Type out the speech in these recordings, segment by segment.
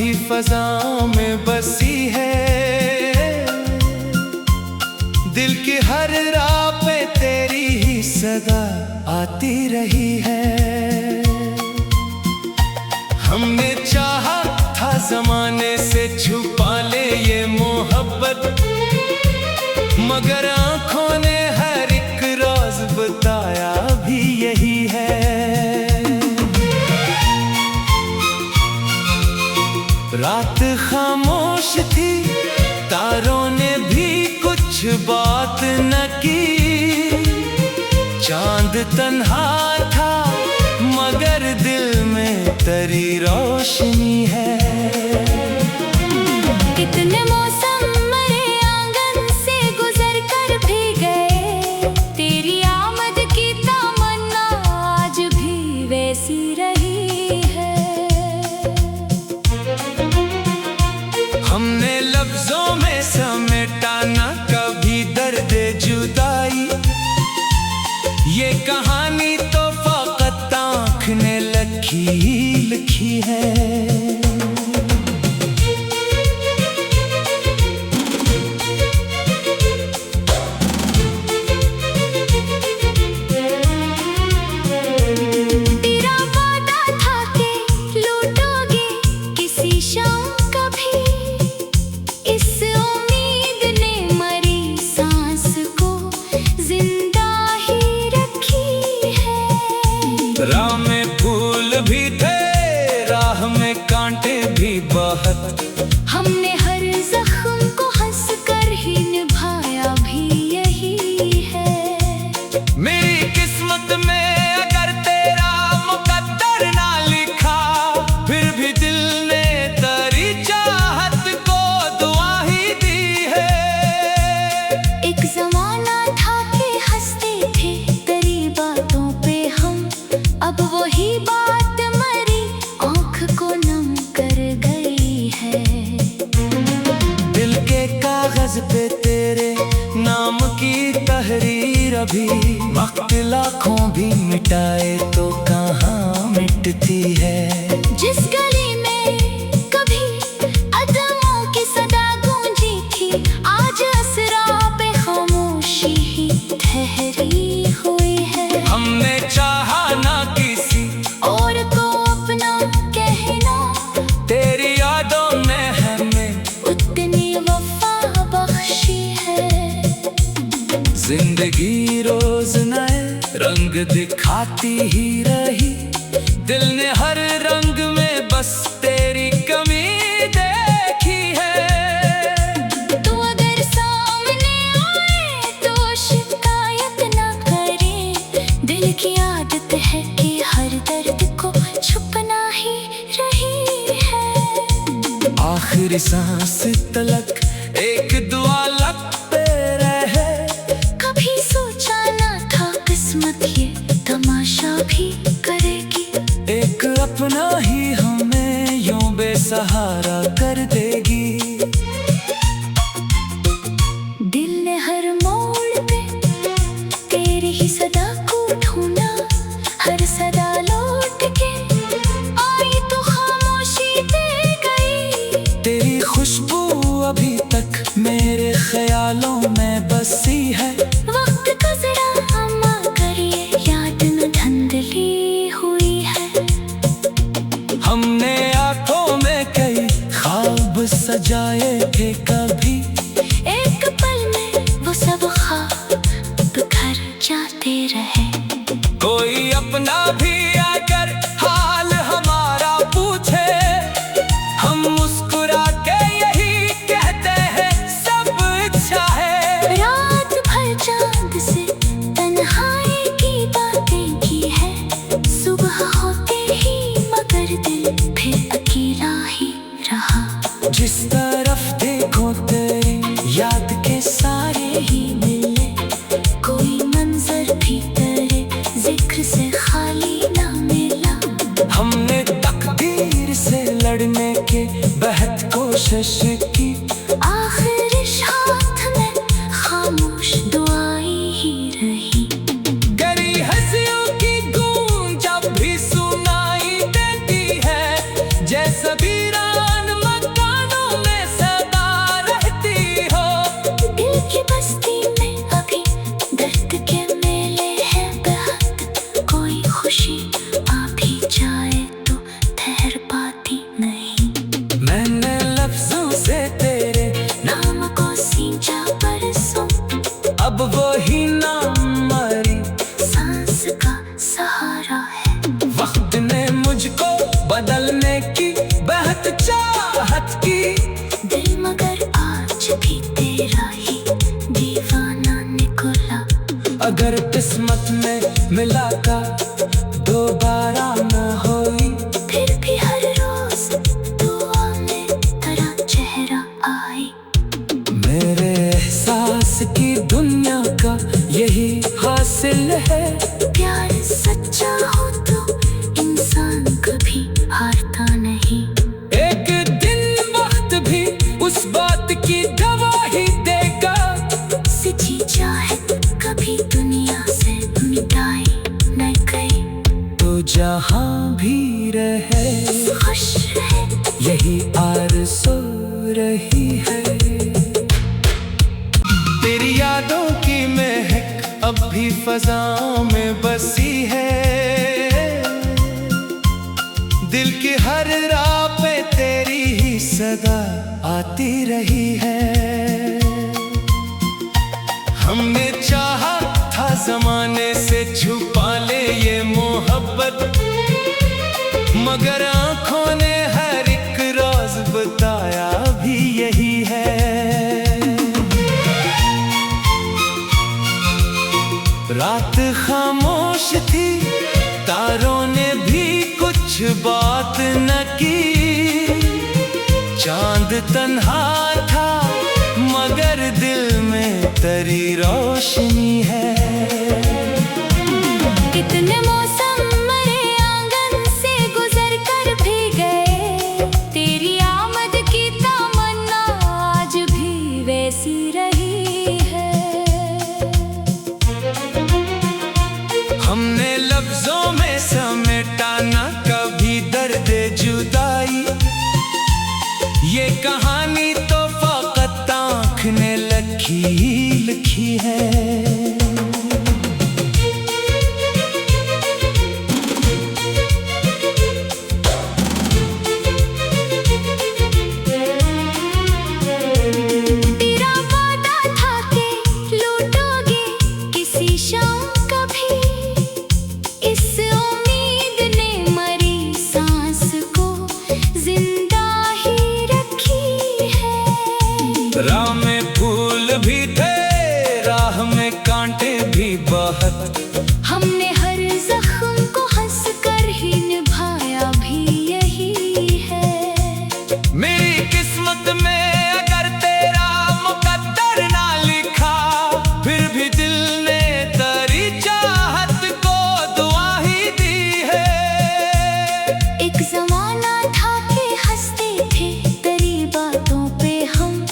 ही फज़ाओं में बसी है। दिल की हर राह पे तेरी ही सदा आती रही है। हमने चाहा था ज़माने से छुपा ले ये मोहब्बत, मगर आँखों ने हर एक राज बताया भी यही है। रात खामोश थी, तारों ने भी कुछ बात न की। चांद तन्हा था मगर दिल में तेरी रोशनी है। कितने मौसम मेरे आंगन से गुजर कर भी गए, तेरी आमद की तमन्ना आज भी वैसी रही है। हमने लफ्जों में समेटा ना कभी दर्द जुदाई, ये कहानी तो फकत आँख ने लिखी है। राह में फूल भी थे, राह में कांटे भी बहुत। हमने हर जख्म को हंस कर ही निभाया भी यही है। मेरी किस्मत में अगर तेरा मुकद्दर ना लिखा, फिर भी दिल ने तेरी चाहत को दुआ ही दी है। एक जमाना था कि हंसते थे तेरी बातों पे हम, अब वही बात मरी आँख को नम कर गई है। दिल के कागज पे तेरे नाम की तहरीर अभी, वक्त लाखों भी मिटाए तो कहाँ मिटती है। जिस गली में कभी अदमों की सदा गूंजी थी, आज असरा पे खामोशी ही ठहरी हुई है। हमने चाहा ना किसी और को अपना कहना, तेरी यादों ने हमें उतनी वफा बख्शी है। जिंदगी रोज नए रंग दिखाती ही रही, दिल ने हर रंग में बस तेरी कमी देखी है। तू अगर सामने आए तो शिकायत ना करे, दिल की आदत है कि हर दर्द को छुपना ही रही है। आखिरी सांस तलक एक दुआ लगते रहे, कभी सोचा ना था किस्मत ये तमाशा भी करेगी। एक अपना ही हमें यूं बेसहारा कर देगी। दिल ने हर मोड़ पे तेरी ही सदा को ढूंढा, हर सदा लौट के आई तो खामोशी दे गई। तेरी खुशबू अभी तक मेरे ख्यालों में बसी है। वक्त का जरा अम्मा करिए, याद न धुंधली हुई है। हमने आंखों में कई ख्वाब सजाए थे कभी, एक पल में वो सब ख्वाब घर जाते रहे। कोई अपना भी अगर हाल हमारा पूछे, हम मुस्कुरा के यही कहते हैं सब अच्छा है। रात भर चांद से तन्हाई की बातें की है, सुबह होते ही मगर दिल फिर अकेला ही रहा। जिस तरफ देखो तेरी याद के सारे ही मिले, कोई मंजर भी तेरे जिक्र से खाली ना मिला। हमने तकदीर से लड़ने के बेहद कोशिश की, आखिर इस हाथ में खामोश दुआई ही रही। गरी हंसियों की गूंज जब भी सुनाई देती है, जैसा वीरान मुझको बदलने की बेहद चाहत की। दिल मगर आज भी तेरा ही दीवाना निकला। अगर किस्मत में मिला का दोबारा न होई, फिर भी हर रोज दुआ में तेरा चेहरा आई। मेरे एहसास की दुनिया का यही हासिल है। प्यार सच्चा हो तो इंसान कभी हारता नहीं। एक दिन वक्त भी उस बात की गवाही देगा। सच्ची चाहत कभी दुनिया से मिटाई न गई। तो जहाँ भी रहे खुश रहे, यही आरज़ू रही है। तेरी यादों की महक अब भी फ़ज़ाओं में बसी है। दिल की हर राह पे तेरी ही सदा आती रही है। हमने चाहा था ज़माने से छुपा ले ये मोहब्बत, मगर आँखों ने हर एक राज बताया भी यही है। रात खामोश थी, तारों ने भी कुछ बात न की। चांद तन्हा था, मगर दिल में तेरी रोशनी है। कितने मौसम मेरे आंगन से गुजर कर भी गए। तेरी आमद की तमन्ना आज भी वैसी रही है। हमने लफ्जों में समेटा ना कभी दर्द जुदाई। ये कहानी तो फकत आँख ने लिखी है। तेरा वादा था कि लौटोगे किसी शाम कभी। इस उम्मीद ने मरी सांस को जिंदा ही रखी है। राह में फूल भी थे, राह में कांटे भी बहुत। हमने हर जख्म को हंस कर ही निभाया भी यही है। मेरी किस्मत में अगर तेरा मुकद्दर ना लिखा, फिर भी दिल ने तेरी चाहत को दुआ ही दी है। एक जमाना था कि हंसते थे तेरी बातों पे हम।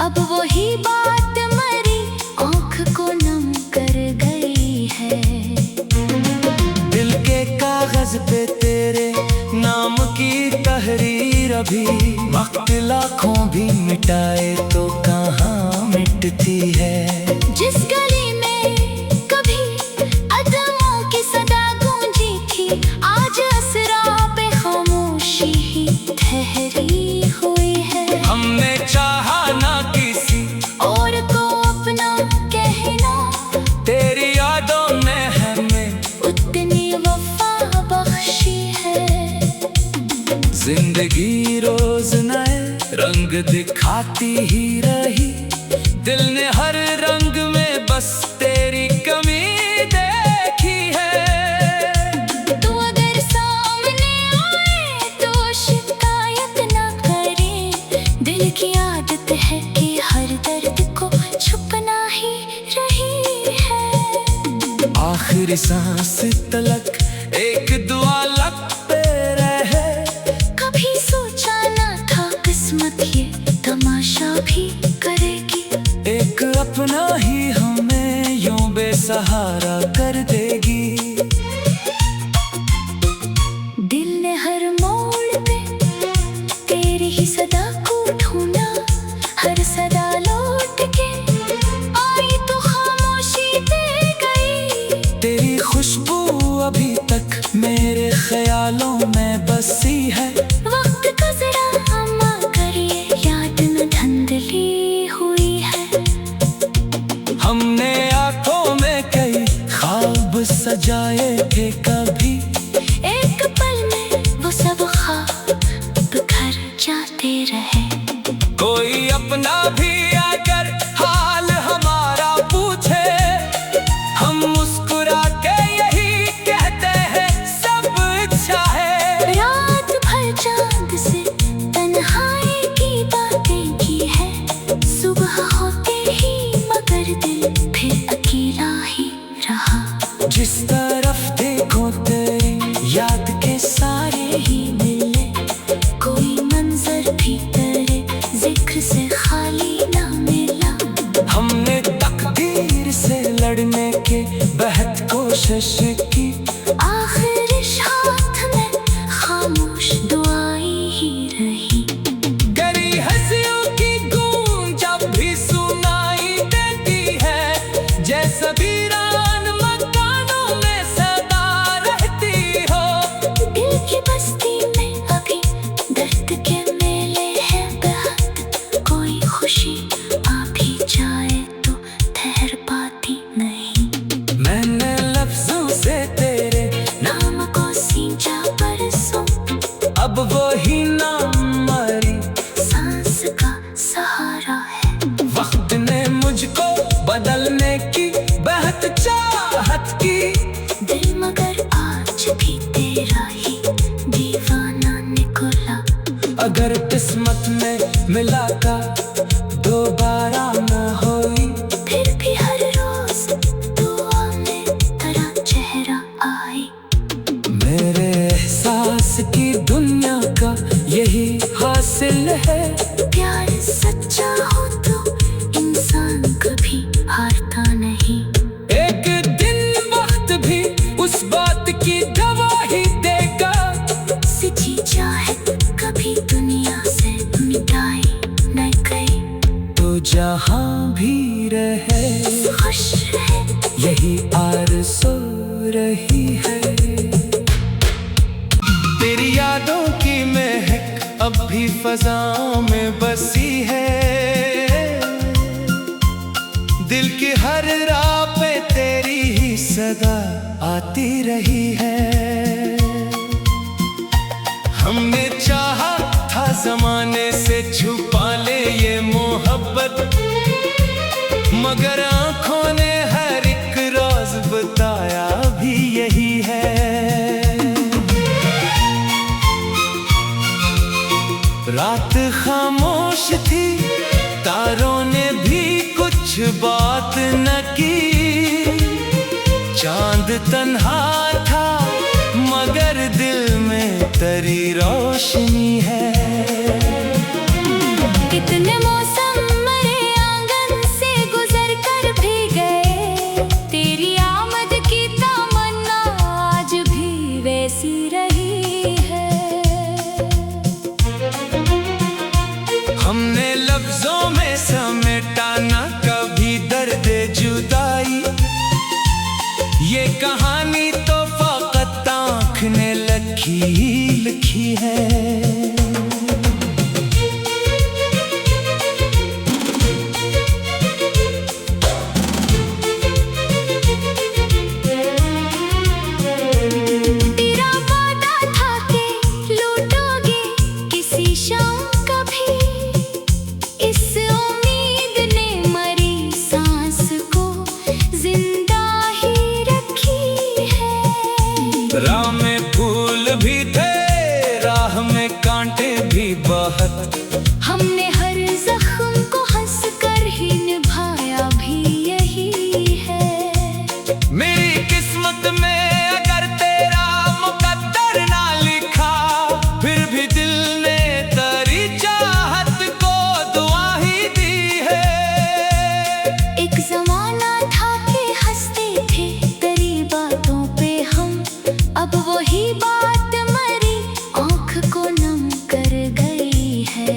अब वही बात मरी आँख को नम कर गई है। दिल के कागज पे तेरे नाम की तहरीर अभी, वक्त लाखों भी मिटाए तो कहाँ मिटती है। जिस गली में कभी अदमों की सदा गूंजी थी, आज असरा पे खामोशी ही ठहरी हुई है। हमने चाहा ना किसी और को अपना कहना, तेरी यादों ने हमें उतनी वफा बख्शी है। जिंदगी रोज नए रंग दिखाती ही रही। दिल ने हर रंग में बस तेरी कमी देखी है। तू अगर सामने आए तो शिकायत ना करे। दिल की आदत है कि हर दर्द को छुपना ही रही है। आखिरी सांस तलक एक दुआ लग पे रहे। कभी सोचा ना था किस्मत ये तमाशा भी करेगी। एक अपना ही हमें यूं बेसहारा कर देगी। दिल ने हर मोड़ पे तेरी ही सदा को ढूंढा। हर सदा लौट के आई तो खामोशी दे गई। तेरी खुशबू अभी तक मेरे ख्यालों में बसी है। वक्त का जरा अम्मा करिए, याद न धुंधली हुई है। हमने आंखों में कई ख्वाब सजाए थे कभी। एक पल में अगर किस्मत में मिला का दोबारा न होई, फिर भी हर रोज दुआ में तेरा चेहरा आई। मेरे एहसास की दुनिया का यही हासिल है। प्यार सच्चा हो तो इंसान कभी हारता नहीं। एक दिन वक्त भी उस बात की गवाही देगा। सच्ची चाहत कभी दुनिया से मिटाई न गई। तो जहाँ भी रहे खुश रहे, यही आरज़ू रही है। तेरी यादों की महक अब भी फ़ज़ाओं में बसी है। दिल की हर राह पे तेरी ही सदा आती रही है। हमने चाहा था ज़माने से छुपा ले ये मोहब्बत, मगर आँखों ने हर एक राज बताया भी यही है। रात खामोश थी, तारों ने भी कुछ बात न की। चांद तन्हा था मगर दिल में तेरी रोशनी है। कितने मौसम मेरे आंगन से गुजर कर भी गए। तेरी आमद की तमन्ना आज भी वैसी रही है। हमने लफ्जों में समेटा ना कभी दर्द जुदाई। ये कहानी तो फकत आँख ने लिखी है। तेरा वादा था कि लौटोगे किसी शाम कभी। इस उम्मीद ने मरी सांस को जिंदा ही रखी है। राह में फूल भी थे, राह में कांटे भी बहुत। हमने हर जख्म को हंस कर ही निभाया भी यही है। मेरी किस्मत में अगर तेरा मुकद्दर ना लिखा, फिर भी दिल ने तेरी चाहत को दुआ ही दी है। एक जमाना था कि हंसते थे तेरी बातों पे हम। अब वही बात मरी आँख को नम कर गई है।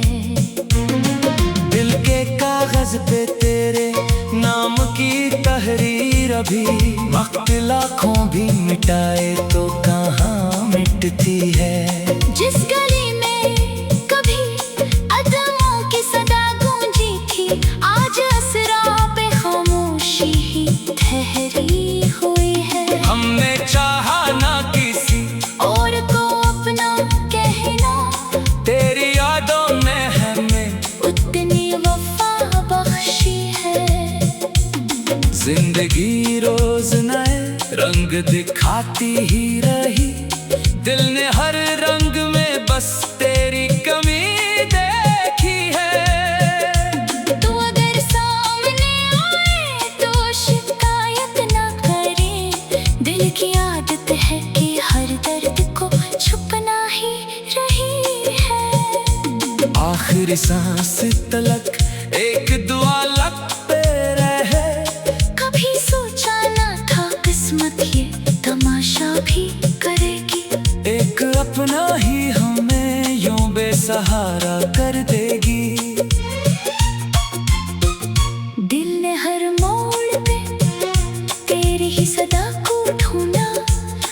दिल के कागज पे तेरे नाम की तहरीर अभी, वक्त लाखों भी मिटाए तो कहाँ मिटती है। जिस गली में कभी अदमों की सदा गूंजी थी, आज असरा पे खामोशी ही ठहरी हुई है। हमने चाहा ना किसी और को अपना कहना, तेरी यादों ने हमें उतनी वफा बख्शी है। जिंदगी रोज नए रंग दिखाती ही रही। दिल ने हर रंग में बस तेरी कमी देखी है। तू अगर सामने आए तो शिकायत ना करे। दिल की आदत है कि हर दर्द को छुपना ही रही है। आखिरी सांस तलक एक दुआ लग पे रहे। कभी सोचा ना था किस्मत ये तमाशा भी करेगी। एक अपना ही हमें यूं बेसहारा कर देगी। दिल ने हर मोड़ पे तेरी ही सदा को ढूंढा।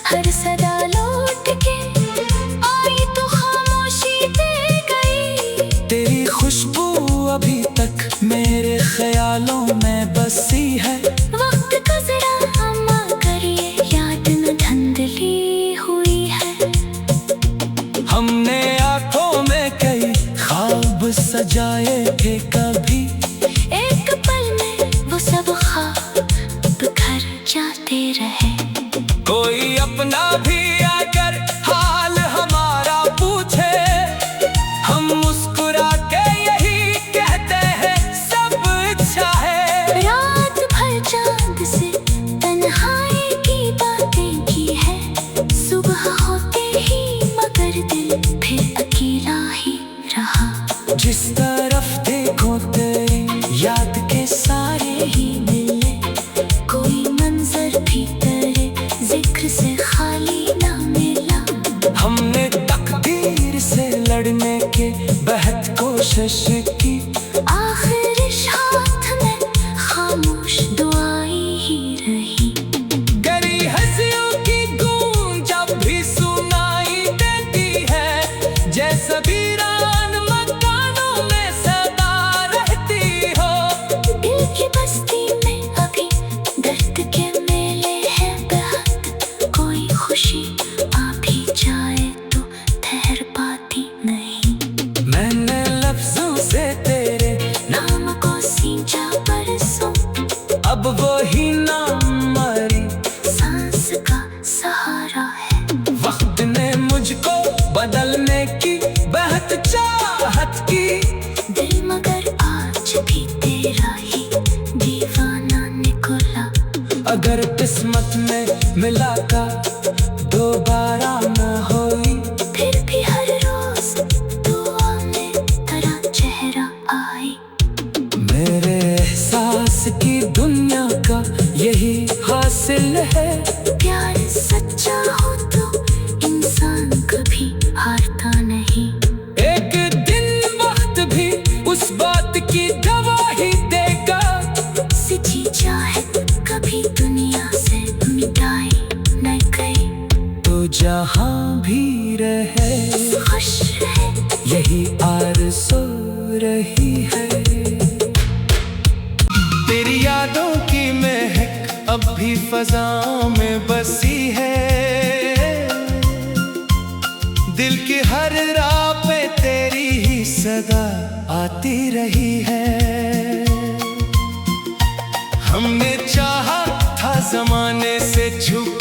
हर सदा लौट के आई तो खामोशी दे गई। तेरी खुशबू अभी तक मेरे ख्यालों में बसी है। वक्त का जरा अम्मा करिए, याद न धुंधली हुई है। हमने आंखों में कई ख्वाब सजाए थे कभी। एक पल में वो सब ख्वाब घर जाते रहे। कोई अपना भी अगर हाल हमारा पूछे, हम कोशिश की, आखिर इस हाथ में खामोश दुआएं ही रही। गरी हंसियों की गूंज जब भी सुनाई देती है, जैसे वीरान मकानों में सदा रहती हो। दिल की बस्ती में अभी दर्द के मेले हैं बेहद, कोई खुशी आ भी जाए तो ठहर पाती नहीं। मैंने लफ्जों से तेरे नाम को सींचा बरसों, अब वो ही नाम मरी सांस का सहारा है। वक्त ने मुझको बदलने की बेहद चाहत की, दिल मगर आज भी तेरा ही दीवाना निकला। अगर किस्मत में मिला का दोबारा न होई, फिर भी हर रोज दुआ में तेरा चेहरा आई। मेरे एहसास की दुनिया का यही हासिल है। प्यार सच्चा हो तो इंसान कभी हारता नहीं। एक दिन वक्त भी उस बात की गवाही देगा, सिची चाहत कभी दुनिया से मिटाई न गई। तो जहाँ भी रहे खुश रहे यही आरज़ू रही है। तेरी यादों की महक अब भी फज़ाओं में बसी है, दिल की हर राह पे तेरी ही सदा आती रही है। हमने चाहा था ज़माने से छुप